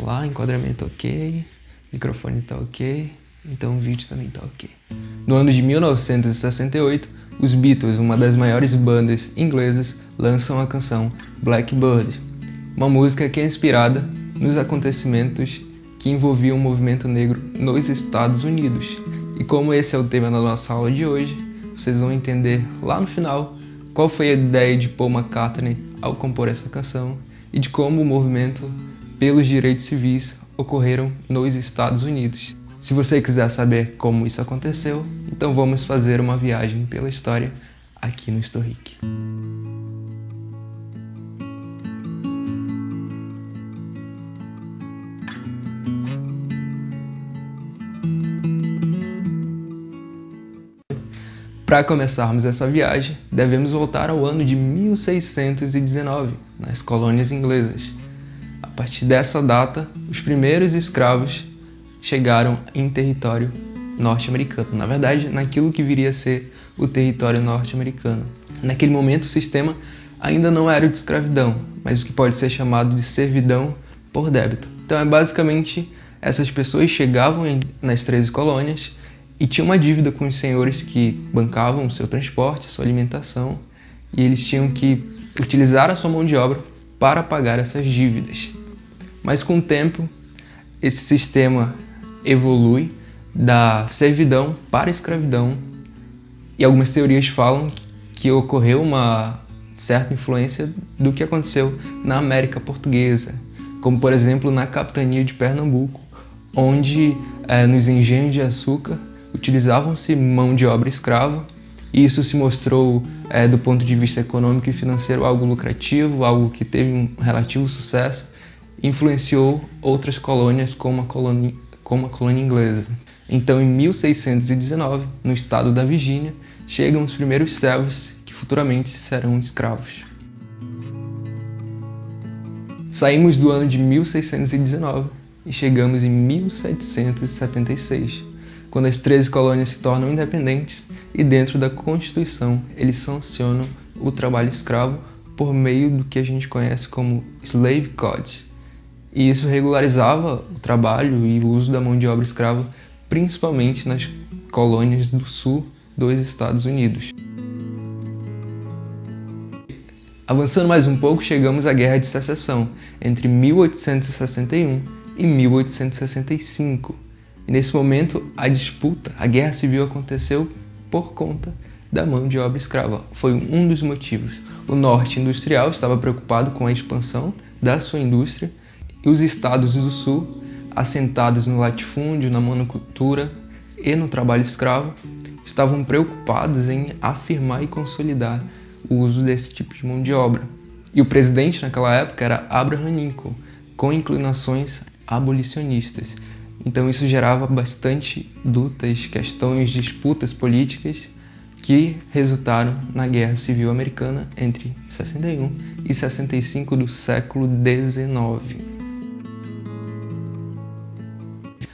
lá, enquadramento ok, microfone tá ok, então o vídeo também tá ok. No ano de 1968, os Beatles, uma das maiores bandas inglesas, lançam a canção Blackbird, uma música que é inspirada nos acontecimentos que envolviam o movimento negro nos Estados Unidos. E como esse é o tema da nossa aula de hoje, vocês vão entender lá no final qual foi a ideia de Paul McCartney ao compor essa canção e de como o movimento pelos direitos civis ocorreram nos Estados Unidos. Se você quiser saber como isso aconteceu, então vamos fazer uma viagem pela história aqui no Historic. Para começarmos essa viagem, devemos voltar ao ano de 1619, nas colônias inglesas. A partir dessa data, os primeiros escravos chegaram em território norte-americano, na verdade, naquilo que viria a ser o território norte-americano. Naquele momento, o sistema ainda não era o de escravidão, mas o que pode ser chamado de servidão por débito. Então, basicamente, essas pessoas chegavam nas 13 colônias e tinham uma dívida com os senhores que bancavam o seu transporte, a sua alimentação, e eles tinham que utilizar a sua mão de obra para pagar essas dívidas. Mas com o tempo, esse sistema evolui da servidão para a escravidão, e algumas teorias falam que ocorreu uma certa influência do que aconteceu na América Portuguesa, como por exemplo na capitania de Pernambuco, onde nos engenhos de açúcar utilizavam-se mão de obra escrava, e isso se mostrou, do ponto de vista econômico e financeiro, algo lucrativo, algo que teve um relativo sucesso, e influenciou outras colônias como a colônia inglesa. Então, em 1619, no estado da Virgínia, chegam os primeiros servos que futuramente serão escravos. Saímos do ano de 1619 e chegamos em 1776, quando as 13 colônias se tornam independentes e dentro da Constituição eles sancionam o trabalho escravo por meio do que a gente conhece como Slave Code. E isso regularizava o trabalho e o uso da mão de obra escrava, principalmente nas colônias do sul dos Estados Unidos. Avançando mais um pouco, chegamos à Guerra de Secessão, entre 1861 e 1865. E nesse momento, a Guerra Civil aconteceu por conta da mão de obra escrava. Foi um dos motivos. O norte industrial estava preocupado com a expansão da sua indústria e os estados do sul, assentados no latifúndio, na monocultura e no trabalho escravo, estavam preocupados em afirmar e consolidar o uso desse tipo de mão de obra. E o presidente naquela época era Abraham Lincoln, com inclinações abolicionistas. Então isso gerava bastante lutas, questões, disputas políticas que resultaram na Guerra Civil Americana entre 61 e 65 do século XIX.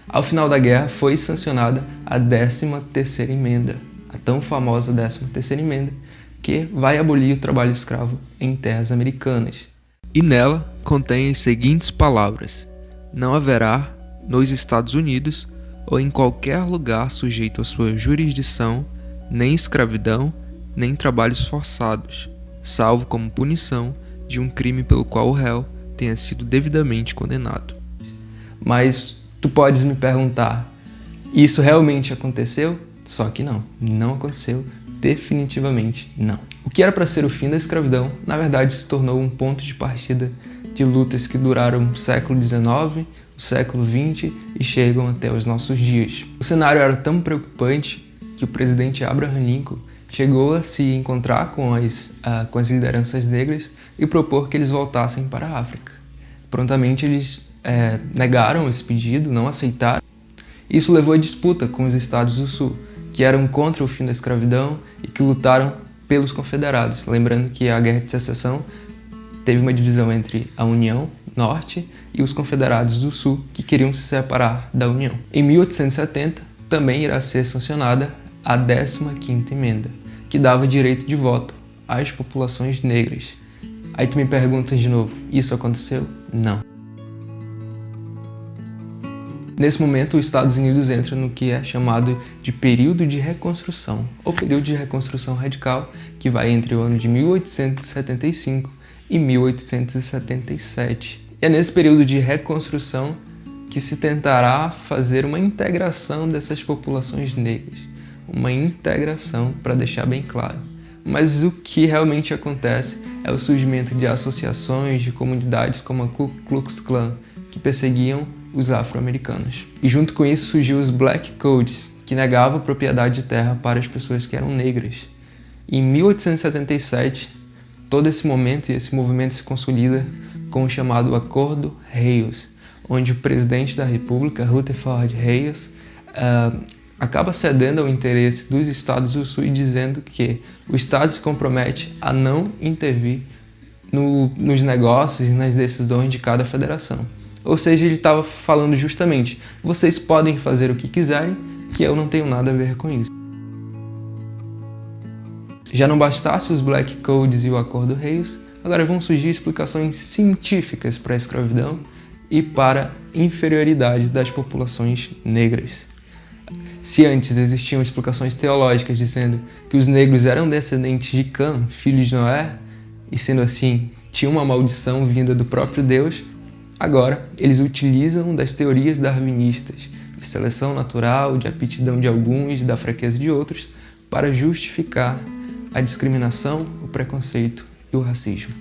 Ao final da guerra foi sancionada a 13ª Emenda, a tão famosa 13ª Emenda, que vai abolir o trabalho escravo em terras americanas. E nela contém as seguintes palavras: não haverá nos Estados Unidos ou em qualquer lugar sujeito à sua jurisdição, nem escravidão, nem trabalhos forçados, salvo como punição de um crime pelo qual o réu tenha sido devidamente condenado. Mas tu podes me perguntar, isso realmente aconteceu? Só que não aconteceu, definitivamente não. O que era para ser o fim da escravidão, na verdade se tornou um ponto de partida de lutas que duraram o século XIX, o século XX e chegam até os nossos dias. O cenário era tão preocupante que o presidente Abraham Lincoln chegou a se encontrar com as lideranças negras e propor que eles voltassem para a África. Prontamente eles negaram esse pedido, não aceitaram. Isso levou a disputa com os estados do sul, que eram contra o fim da escravidão e que lutaram pelos confederados. Lembrando que a Guerra de Secessão teve uma divisão entre a União Norte e os confederados do Sul, que queriam se separar da União. Em 1870, também irá ser sancionada a 15ª Emenda, que dava direito de voto às populações negras. Aí tu me perguntas de novo, isso aconteceu? Não. Nesse momento, os Estados Unidos entram no que é chamado de período de reconstrução, ou período de reconstrução radical, que vai entre o ano de 1875 e 1877. E é nesse período de reconstrução que se tentará fazer uma integração dessas populações negras. Uma integração, para deixar bem claro. Mas o que realmente acontece é o surgimento de associações de comunidades como a Ku Klux Klan, que perseguiam os afro-americanos. E junto com isso surgiu os Black Codes, que negavam a propriedade de terra para as pessoas que eram negras. E em 1877, todo esse momento e esse movimento se consolida com o chamado Acordo Hayes, onde o presidente da República, Rutherford Hayes, acaba cedendo ao interesse dos estados do Sul e dizendo que o estado se compromete a não intervir nos negócios e nas decisões de cada federação. Ou seja, ele estava falando justamente, vocês podem fazer o que quiserem, que eu não tenho nada a ver com isso. Já não bastasse os Black Codes e o Acordo Hayes, agora vão surgir explicações científicas para a escravidão e para a inferioridade das populações negras. Se antes existiam explicações teológicas dizendo que os negros eram descendentes de Cã, filho de Noé, e sendo assim, tinha uma maldição vinda do próprio Deus, agora eles utilizam das teorias darwinistas, de seleção natural, de aptidão de alguns e da fraqueza de outros, para justificar a discriminação, o preconceito e o racismo.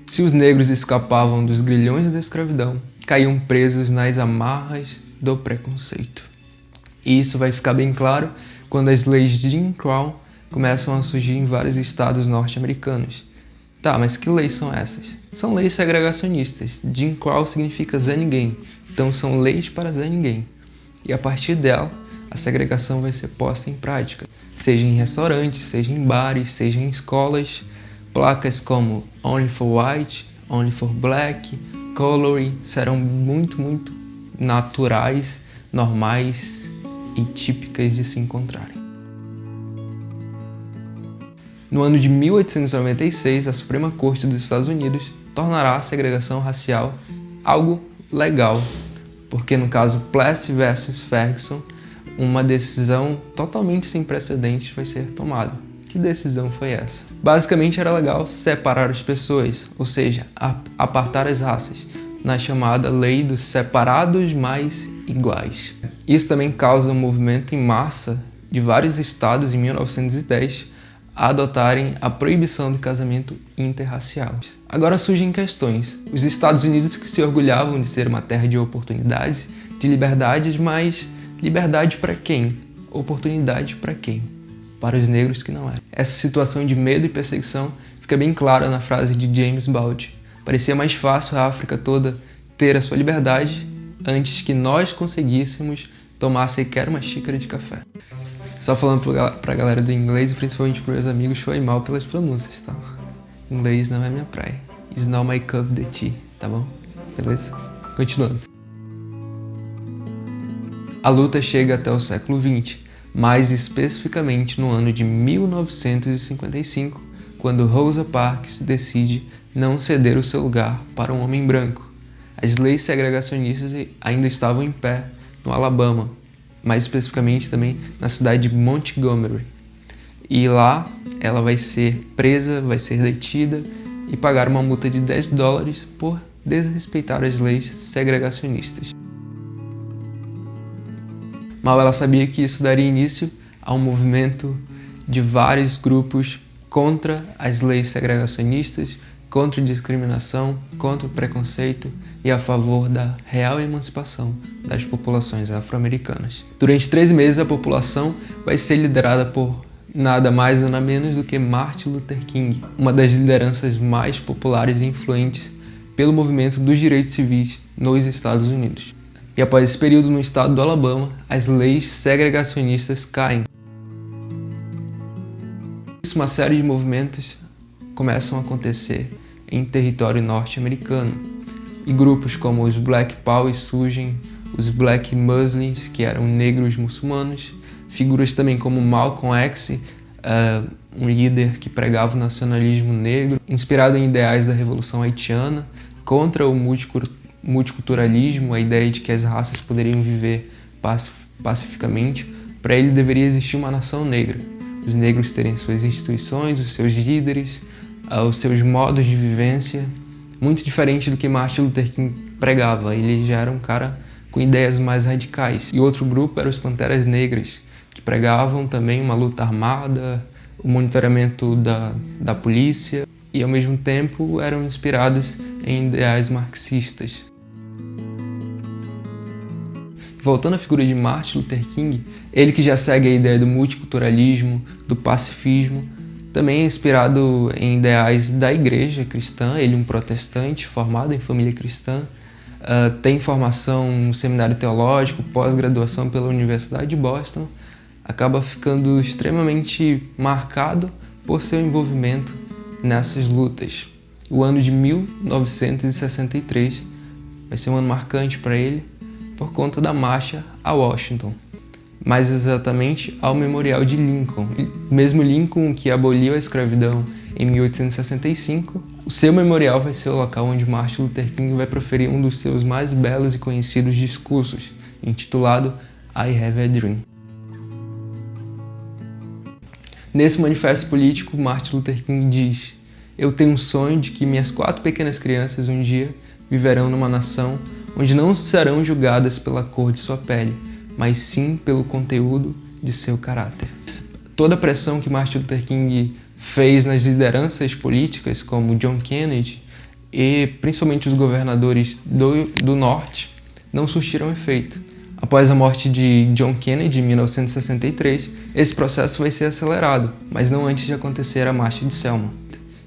Se os negros escapavam dos grilhões da escravidão, caíam presos nas amarras do preconceito. E isso vai ficar bem claro quando as leis de Jim Crow começam a surgir em vários estados norte-americanos. Tá, mas que leis são essas? São leis segregacionistas. Jim Crow significa Zé Ninguém, então são leis para Zé Ninguém. E a partir dela, a segregação vai ser posta em prática, seja em restaurantes, seja em bares, seja em escolas. Placas como Only for White, Only for Black, Coloring serão muito naturais, normais e típicas de se encontrarem. No ano de 1896, a Suprema Corte dos Estados Unidos tornará a segregação racial algo legal, porque no caso Plessy versus Ferguson, uma decisão totalmente sem precedentes vai ser tomada. Que decisão foi essa? Basicamente era legal separar as pessoas, ou seja, apartar as raças, na chamada Lei dos Separados Mais Iguais. Isso também causa um movimento em massa de vários estados em 1910 a adotarem a proibição do casamento interracial. Agora surgem questões. Os Estados Unidos que se orgulhavam de ser uma terra de oportunidades, de liberdades, mas liberdade para quem? Oportunidade para quem? Para os negros que não eram. Essa situação de medo e perseguição fica bem clara na frase de James Baldwin. Parecia mais fácil a África toda ter a sua liberdade antes que nós conseguíssemos tomar sequer uma xícara de café. Só falando pra galera do inglês e principalmente pros meus amigos, foi mal pelas pronúncias, tá? Inglês não é minha praia. It's not my cup of tea, tá bom? Beleza? Continuando. A luta chega até o século XX, mais especificamente no ano de 1955, quando Rosa Parks decide não ceder o seu lugar para um homem branco. As leis segregacionistas ainda estavam em pé no Alabama, mais especificamente também na cidade de Montgomery. E lá ela vai ser presa, vai ser detida e pagar uma multa de $10 por desrespeitar as leis segregacionistas. Mal ela sabia que isso daria início a um movimento de vários grupos contra as leis segregacionistas, contra a discriminação, contra o preconceito e a favor da real emancipação das populações afro-americanas. Durante 3 meses, a população vai ser liderada por nada mais nada menos do que Martin Luther King, uma das lideranças mais populares e influentes pelo movimento dos direitos civis nos Estados Unidos. E após esse período no estado do Alabama, as leis segregacionistas caem. Uma série de movimentos começam a acontecer em território norte-americano. E grupos como os Black Power surgem, os Black Muslims, que eram negros muçulmanos, figuras também como Malcolm X, um líder que pregava o nacionalismo negro, inspirado em ideais da Revolução Haitiana, contra o multiculturalismo, a ideia de que as raças poderiam viver pacificamente, para ele deveria existir uma nação negra. Os negros terem suas instituições, os seus líderes, os seus modos de vivência, muito diferente do que Martin Luther King pregava. Ele já era um cara com ideias mais radicais. E outro grupo era os Panteras Negras, que pregavam também uma luta armada, o monitoramento da polícia, e ao mesmo tempo eram inspirados em ideais marxistas. Voltando à figura de Martin Luther King, ele que já segue a ideia do multiculturalismo, do pacifismo, também é inspirado em ideais da igreja cristã. Ele é um protestante formado em família cristã, tem formação no seminário teológico, pós-graduação pela Universidade de Boston, acaba ficando extremamente marcado por seu envolvimento nessas lutas. O ano de 1963 vai ser um ano marcante para ele por conta da marcha a Washington, mais exatamente ao Memorial de Lincoln. Mesmo Lincoln que aboliu a escravidão em 1865, o seu memorial vai ser o local onde Martin Luther King vai proferir um dos seus mais belos e conhecidos discursos, intitulado I Have a Dream. Nesse manifesto político, Martin Luther King diz: "Eu tenho um sonho de que minhas 4 pequenas crianças um dia viverão numa nação onde não serão julgadas pela cor de sua pele, mas sim pelo conteúdo de seu caráter." Toda a pressão que Martin Luther King fez nas lideranças políticas, como John Kennedy e principalmente os governadores do Norte, não surtiram efeito. Após a morte de John Kennedy em 1963, esse processo vai ser acelerado, mas não antes de acontecer a Marcha de Selma.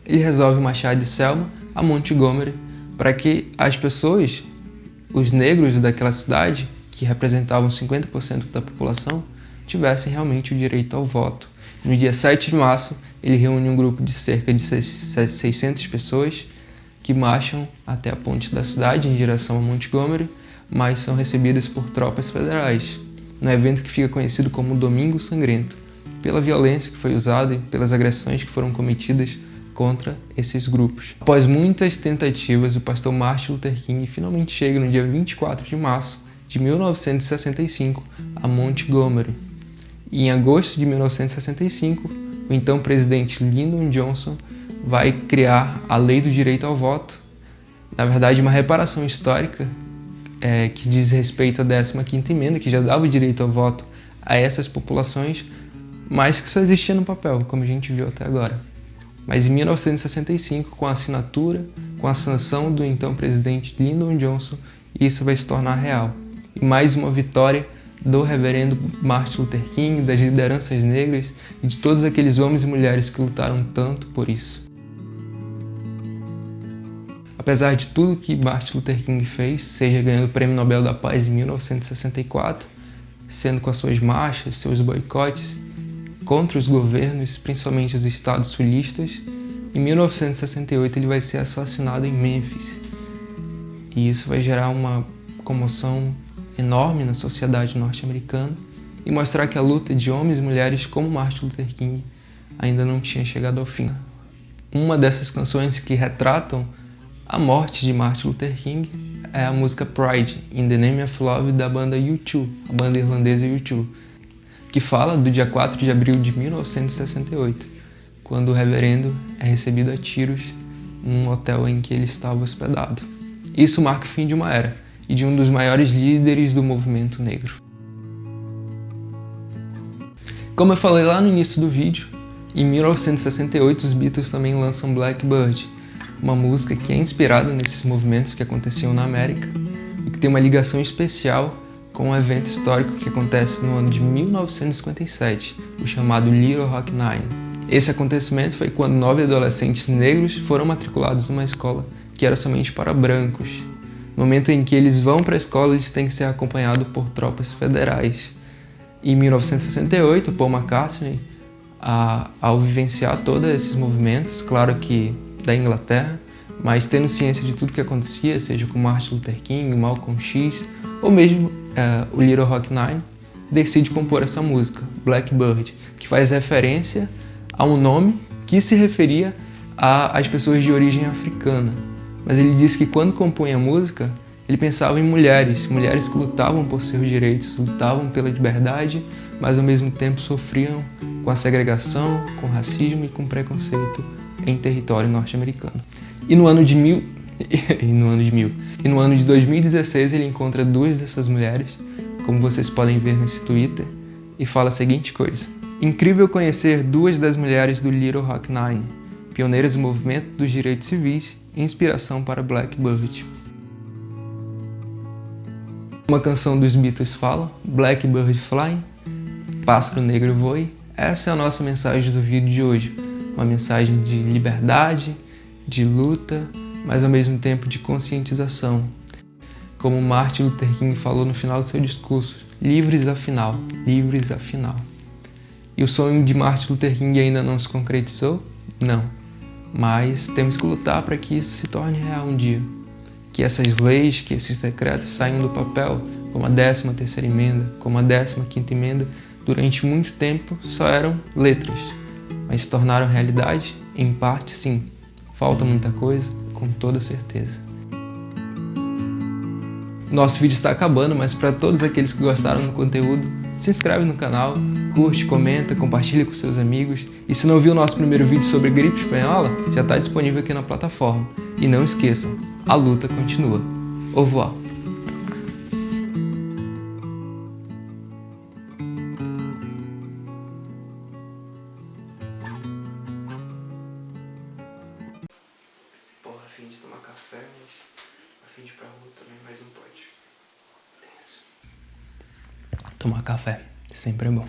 Ele resolve marchar de Selma a Montgomery para que as pessoas, os negros daquela cidade, que representavam 50% da população, tivessem realmente o direito ao voto. No dia 7 de março, ele reúne um grupo de cerca de 600 pessoas que marcham até a ponte da cidade em direção a Montgomery, mas são recebidas por tropas federais, num evento que fica conhecido como Domingo Sangrento, pela violência que foi usada e pelas agressões que foram cometidas contra esses grupos. Após muitas tentativas, o pastor Martin Luther King finalmente chega no dia 24 de março de 1965 a Montgomery. E em agosto de 1965, o então presidente Lyndon Johnson vai criar a Lei do Direito ao Voto, na verdade uma reparação histórica que diz respeito à 15ª emenda, que já dava o direito ao voto a essas populações, mas que só existia no papel, como a gente viu até agora. Mas em 1965, com a assinatura, com a sanção do então presidente Lyndon Johnson, isso vai se tornar real. E mais uma vitória do reverendo Martin Luther King, das lideranças negras e de todos aqueles homens e mulheres que lutaram tanto por isso. Apesar de tudo que Martin Luther King fez, seja ganhando o Prêmio Nobel da Paz em 1964, sendo com as suas marchas, seus boicotes contra os governos, principalmente os estados sulistas, em 1968 ele vai ser assassinado em Memphis. E isso vai gerar uma comoção enorme na sociedade norte-americana e mostrar que a luta de homens e mulheres como Martin Luther King ainda não tinha chegado ao fim. Uma dessas canções que retratam a morte de Martin Luther King é a música Pride, In the Name of Love, da banda U2, a banda irlandesa U2, que fala do dia 4 de abril de 1968, quando o reverendo é recebido a tiros num hotel em que ele estava hospedado. Isso marca o fim de uma era e de um dos maiores líderes do movimento negro. Como eu falei lá no início do vídeo, em 1968 os Beatles também lançam Blackbird, uma música que é inspirada nesses movimentos que aconteciam na América e que tem uma ligação especial com um evento histórico que acontece no ano de 1957, o chamado Little Rock Nine. Esse acontecimento foi quando 9 adolescentes negros foram matriculados numa escola que era somente para brancos. No momento em que eles vão para a escola, eles têm que ser acompanhados por tropas federais. Em 1968, Paul McCartney, ao vivenciar todos esses movimentos, claro que da Inglaterra, mas tendo ciência de tudo que acontecia, seja com Martin Luther King, Malcolm X, ou mesmo o Little Rock Nine, decide compor essa música, Blackbird, que faz referência a um nome que se referia às pessoas de origem africana. Mas ele diz que quando compõe a música, Ele pensava em mulheres que lutavam por seus direitos, lutavam pela liberdade, mas ao mesmo tempo sofriam com a segregação, com racismo e com preconceito em território norte-americano. E no ano de 2016 ele encontra duas dessas mulheres, como vocês podem ver nesse Twitter, e fala a seguinte coisa: incrível conhecer duas das mulheres do Little Rock Nine, pioneiras do movimento dos direitos civis e inspiração para Blackbird. Uma canção dos Beatles fala: Blackbird Flying, pássaro negro voe. Essa é a nossa mensagem do vídeo de hoje, uma mensagem de liberdade, de luta, mas ao mesmo tempo de conscientização. Como Martin Luther King falou no final do seu discurso, livres afinal, livres afinal. E o sonho de Martin Luther King ainda não se concretizou? Não. Mas temos que lutar para que isso se torne real um dia. Que essas leis, que esses decretos saiam do papel, como a 13ª emenda, como a 15ª emenda, durante muito tempo só eram letras, mas se tornaram realidade? Em parte, sim. Falta muita coisa, com toda certeza. Nosso vídeo está acabando, mas para todos aqueles que gostaram do conteúdo, se inscreve no canal, curte, comenta, compartilha com seus amigos. E se não viu o nosso primeiro vídeo sobre gripe espanhola, já está disponível aqui na plataforma. E não esqueçam, a luta continua. Au revoir. Porra, a fim de tomar café, mas a fim de ir pra rua também, mas não pode. Tenso. Tomar café sempre é bom.